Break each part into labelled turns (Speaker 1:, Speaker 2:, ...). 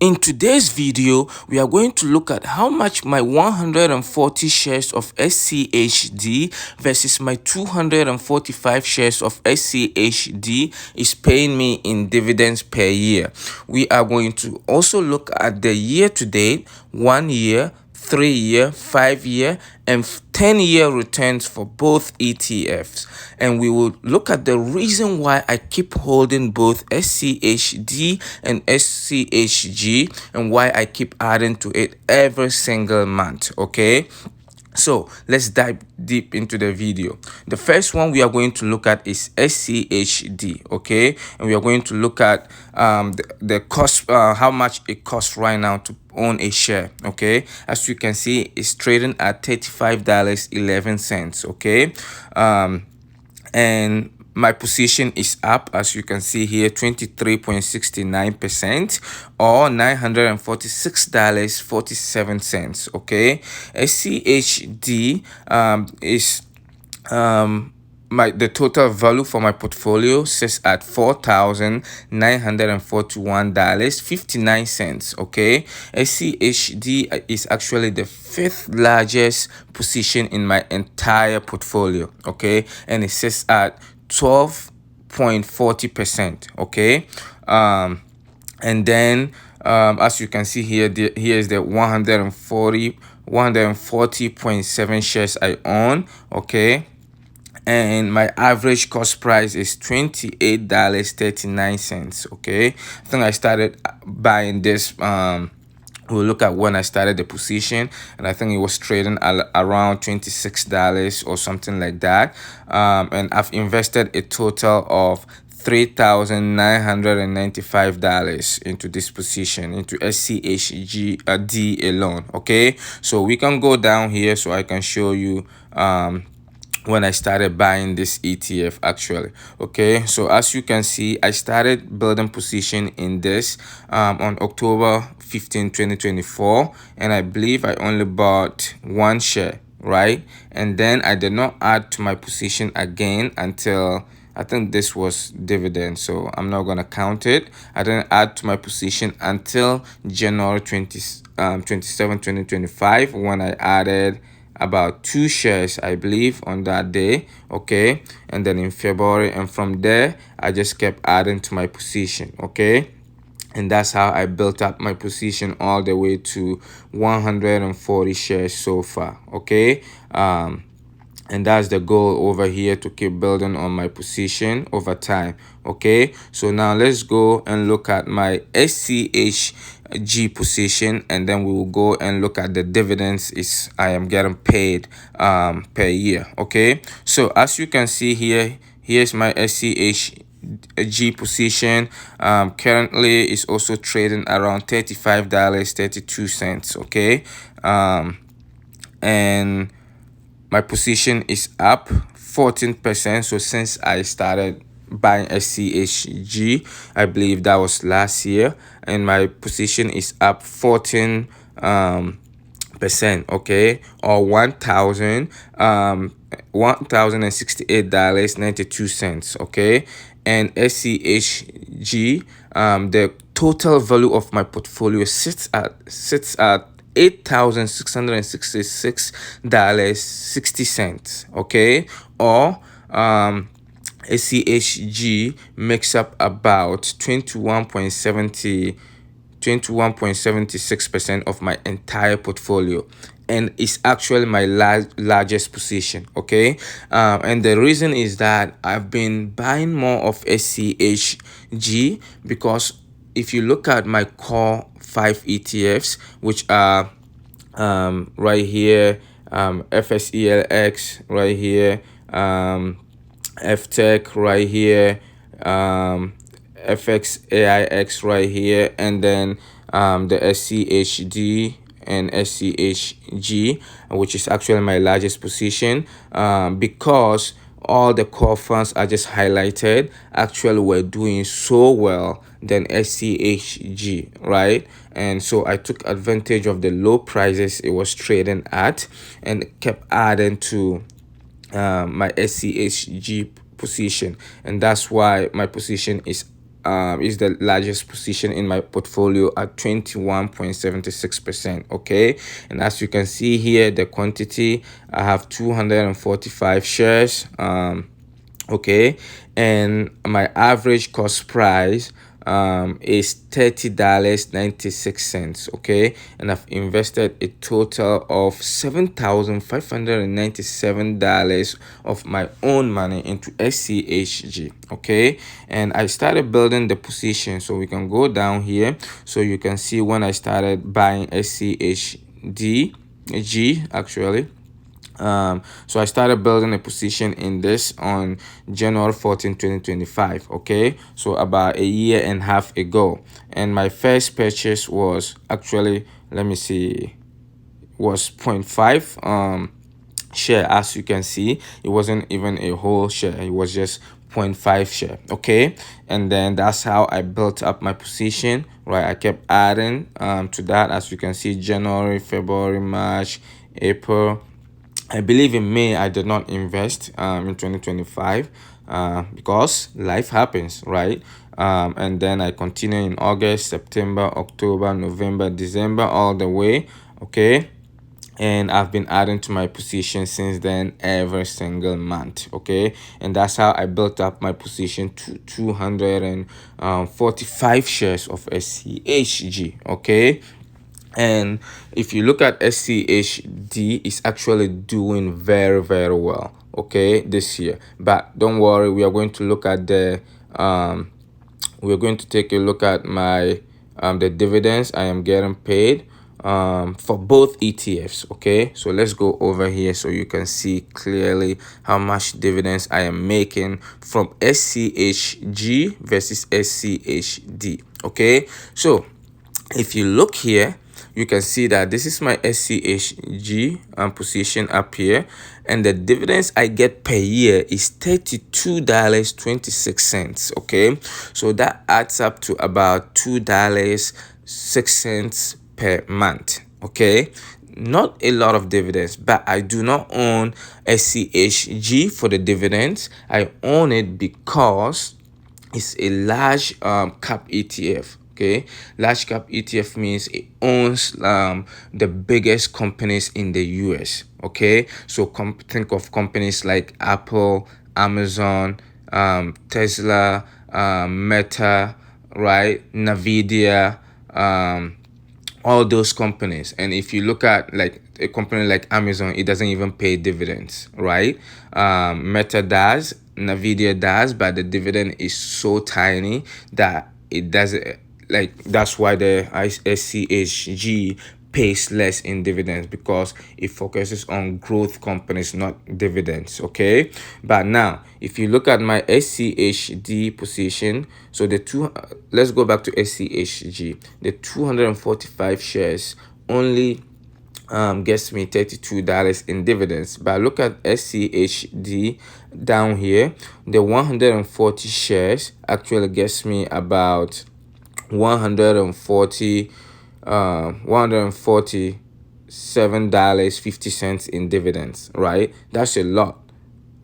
Speaker 1: In today's video, we are going to look at how much my 140 shares of SCHD versus my 245 shares of SCHD is paying me in dividends per year. We are going to also look at the year to date, 1 year, 3-year, 5-year, and 10-year returns for both ETFs. And we will look at the reason why I keep holding both SCHD and SCHG and why I keep adding to it every single month, okay? So let's dive deep into the video. The first one we are going to look at is SCHD, okay? And we are going to look at the cost, how much it costs right now to own a share, okay? As you can see, it's trading at $35.11, okay? And my position is up, as you can see here, 23.69% or $946.47, okay? SCHD is the total value for my portfolio sits at $4,941.59, okay? SCHD is actually the 5th largest position in my entire portfolio, okay? And it sits at 12.40%, okay? And then as you can see here, here is the 140.7 shares I own, okay? And my average cost price is $28.39, okay? I think I started buying this we'll look at when I started the position, and I think it was trading around $26 or something like that. And I've invested a total of $3,995 into this position, into SCHG D alone, okay? So we can go down here so I can show you when I started buying this ETF actually, okay? So as you can see, I started building position in this on October 15, 2024, and I believe I only bought 1 share, right? And then I did not add to my position again until I think this was dividend, so I'm not gonna count it. I didn't add to my position until January 27, 2025, when I added about 2 shares, I believe, on that day, okay? And then in February, and from there I just kept adding to my position, okay? And that's how I built up my position all the way to 140 shares so far, okay? And that's the goal over here, to keep building on my position over time, okay? So now let's go and look at my SCHG position, and then we will go and look at the dividends I am getting paid per year, okay? So as you can see here, here's my SCHG position. Currently is also trading around $35.32, okay? And my position is up 14%. So since I started buying SCHG, I believe that was last year, and my position is up 14 percent, okay, or $1,068.92, okay? And SCHG, the total value of my portfolio sits at $8,666.60, okay? Or SCHG makes up about 21.76% of my entire portfolio, and it's actually my largest position, okay? And the reason is that I've been buying more of SCHG because if you look at my core 5 ETFs, which are right here, FSELX right here, FTech right here, FXAIX right here, and then the SCHD and SCHG, which is actually my largest position, because all the core funds I just highlighted actually were doing so well than SCHG, right? And so I took advantage of the low prices it was trading at and kept adding to my SCHG position, and that's why my position is is the largest position in my portfolio at 21.76%. Okay, and as you can see here, the quantity, I have 245 shares. Okay, and my average cost price is $30.96. Okay, and I've invested a total of $7,597 of my own money into SCHG. Okay, and I started building the position, so we can go down here so you can see when I started buying SCHD actually. So I started building a position in this on January 14, 2025. Okay, so about a year and a half ago, and my first purchase was actually, let me see, was zero point 0.5 share. As you can see, it wasn't even a whole share, it was just 0.5 share. Okay, and then that's how I built up my position, right? I kept adding to that. As you can see, January, February, March, April, I believe in May I did not invest in 2025 because life happens, right? And then I continue in August, September, October, November, December, all the way. Okay, and I've been adding to my position since then every single month. Okay, and that's how I built up my position to 245 shares of SCHG. Okay, and if you look at SCHD, it's actually doing very, very well, okay, this year. But don't worry, we are going to look at the we're going to take a look at my the dividends I am getting paid for both ETFs. Okay, so let's go over here so you can see clearly how much dividends I am making from SCHG versus SCHD. Okay, so if you look here, you can see that this is my SCHG position up here, and the dividends I get per year is $32.26. Okay, so that adds up to about $2.06 per month. Okay, not a lot of dividends, but I do not own SCHG for the dividends. I own it because it's a large cap ETF. Okay, large cap ETF means it owns the biggest companies in the US. Okay, so think of companies like Apple, Amazon, Tesla, Meta, right, Nvidia, all those companies. And if you look at like a company like Amazon, it doesn't even pay dividends, right? Meta does, Nvidia does, but the dividend is so tiny that it doesn't, like, that's why the SCHG pays less in dividends, because it focuses on growth companies, not dividends. Okay, but now if you look at my SCHD position, so the two, let's go back to SCHG. The 245 shares only gets me $32 in dividends. But look at SCHD down here, the 140 shares actually gets me about 147.50 in dividends, right? That's a lot,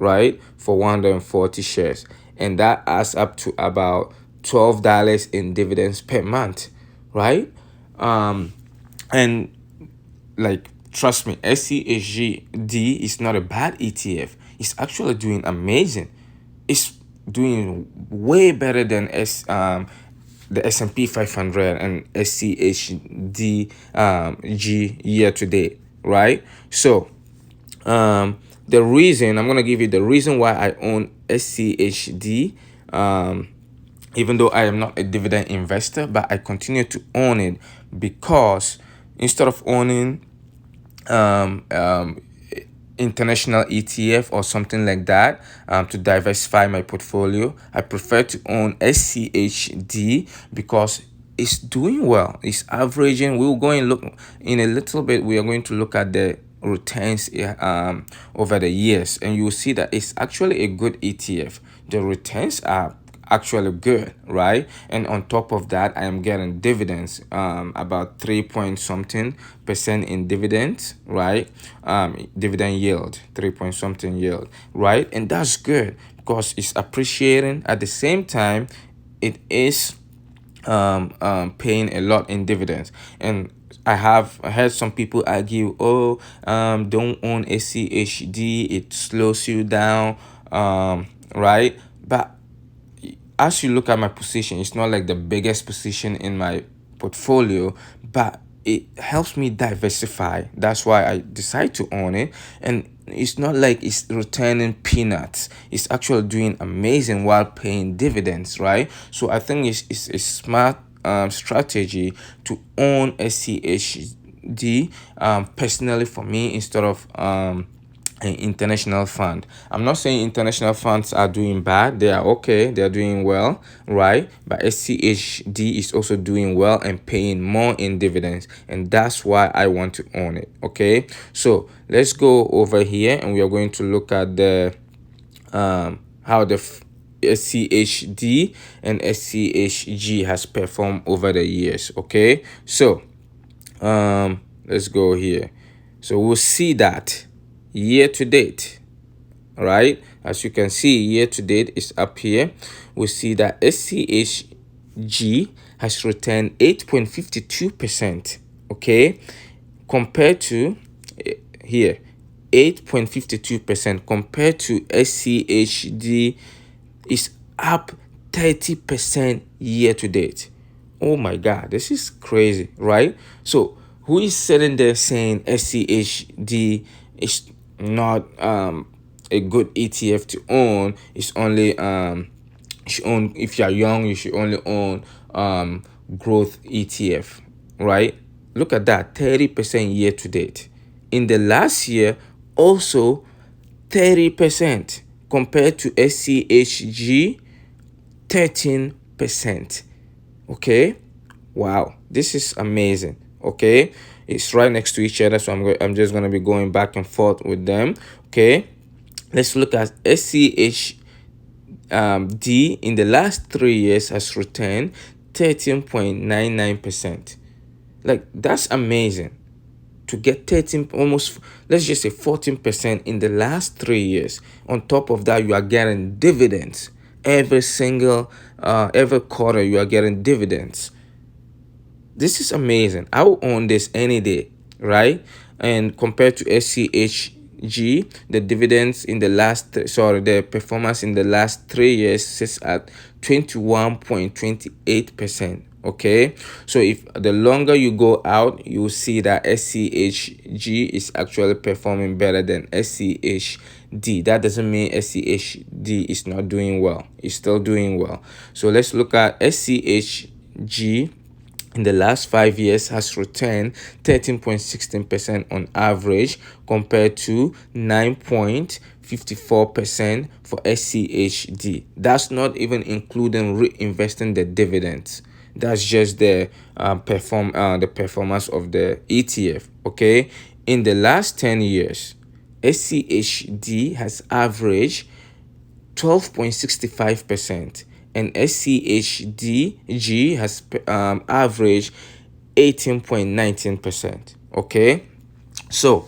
Speaker 1: right, for 140 shares, and that adds up to about $12 in dividends per month, right? And like, trust me, SCHD is not a bad ETF. It's actually doing amazing. It's doing way better than the S&P 500 and SCHD G year to date, right? So the reason I'm gonna give you the reason why I own SCHD, even though I am not a dividend investor, but I continue to own it because instead of owning international ETF or something like that to diversify my portfolio, I prefer to own SCHD because it's doing well. It's averaging. We'll go and look in a little bit. We are going to look at the returns over the years, and you will see that it's actually a good ETF. The returns are actually good, right? And on top of that, I am getting dividends, about 3 point something percent in dividends, right? Dividend yield, 3 point something yield, right? And that's good because it's appreciating. At the same time, it is paying a lot in dividends. And I have heard some people argue, oh, don't own SCHD, it slows you down, right? But as you look at my position, it's not like the biggest position in my portfolio, but it helps me diversify. That's why I decide to own it. And it's not like it's returning peanuts, it's actually doing amazing while paying dividends, right? So I think it's a smart strategy to own SCHD, personally for me, instead of an international fund. I'm not saying international funds are doing bad. They are okay. They are doing well, right? But SCHD is also doing well and paying more in dividends. And that's why I want to own it, okay? So let's go over here and we are going to look at the how the SCHD and SCHG has performed over the years, okay? So let's go here. So we'll see that year to date, right? As you can see, year to date is up here. We see that SCHG has returned 8.52%, okay, compared to here 8.52%, compared to SCHD is up 30% year to date. Oh my god, this is crazy, right? So who is sitting there saying SCHD is not a good ETF to own? It's only you should own, if you're young, you should only own growth ETF, right? Look at that, 30% year to date. In the last year, also 30% compared to SCHG, 13%. Okay, wow, this is amazing. Okay, it's right next to each other, so I'm just gonna be going back and forth with them. Okay, let's look at SCHD. In the last 3 years has returned 13.99%. Like, that's amazing to get 13, almost, let's just say 14% in the last 3 years. On top of that, you are getting dividends every quarter. You are getting dividends. This is amazing. I will own this any day, right? And compared to SCHG, the dividends in the the performance in the last 3 years sits at 21.28%. Okay, so if the longer you go out, you will see that SCHG is actually performing better than SCHD. That doesn't mean SCHD is not doing well. It's still doing well. So let's look at SCHG. In the last 5 years has returned 13.16% on average, compared to 9.54% for SCHD. That's not even including reinvesting the dividends. That's just the performance of the ETF. Okay, in the last 10 years, SCHD has averaged 12.65%, and SCHDG has averaged 18.19%. Okay, so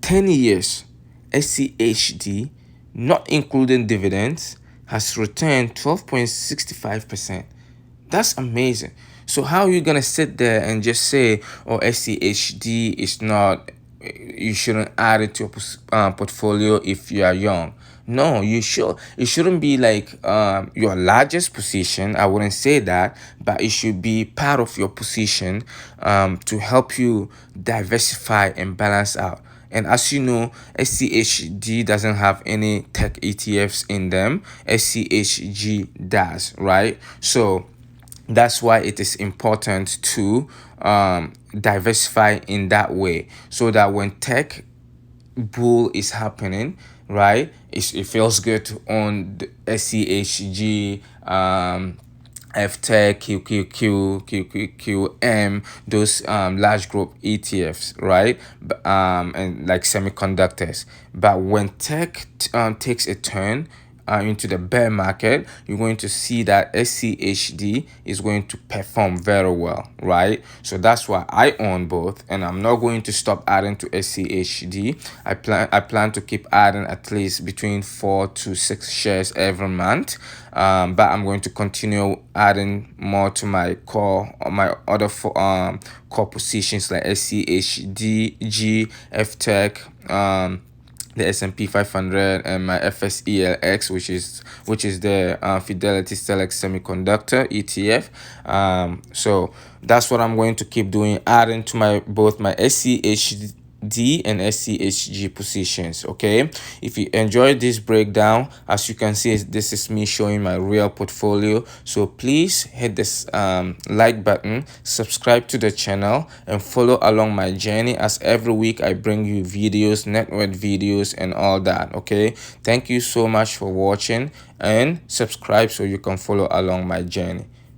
Speaker 1: 10 years, SCHD, not including dividends, has returned 12.65%. That's amazing. So how are you gonna sit there and just say, oh, SCHD is not, you shouldn't add it to your portfolio if you are young? No, you should. It shouldn't be like your largest position. I wouldn't say that, but it should be part of your position to help you diversify and balance out. And as you know, SCHD doesn't have any tech ETFs in them. SCHG does, right? So that's why it is important to diversify in that way, so that when tech bull is happening, right, it feels good to own the SCHG, FTech, QQQM, those large group ETFs, right? And like semiconductors. But when tech takes a turn, into the bear market, you're going to see that SCHD is going to perform very well, right? So that's why I own both, and I'm not going to stop adding to SCHD. I plan to keep adding at least between 4 to 6 shares every month, but I'm going to continue adding more to my core or my other core positions like SCHD, FTech, the S&P 500, and my FSELX, which is the Fidelity Select Semiconductor ETF. So that's what I'm going to keep doing, adding to both my SCHD and SCHG positions. Okay, if you enjoyed this breakdown, as you can see, this is me showing my real portfolio. So please hit this like button, subscribe to the channel, and follow along my journey, as every week I bring you videos, network videos, and all that. Okay, thank you so much for watching, and subscribe so you can follow along my journey.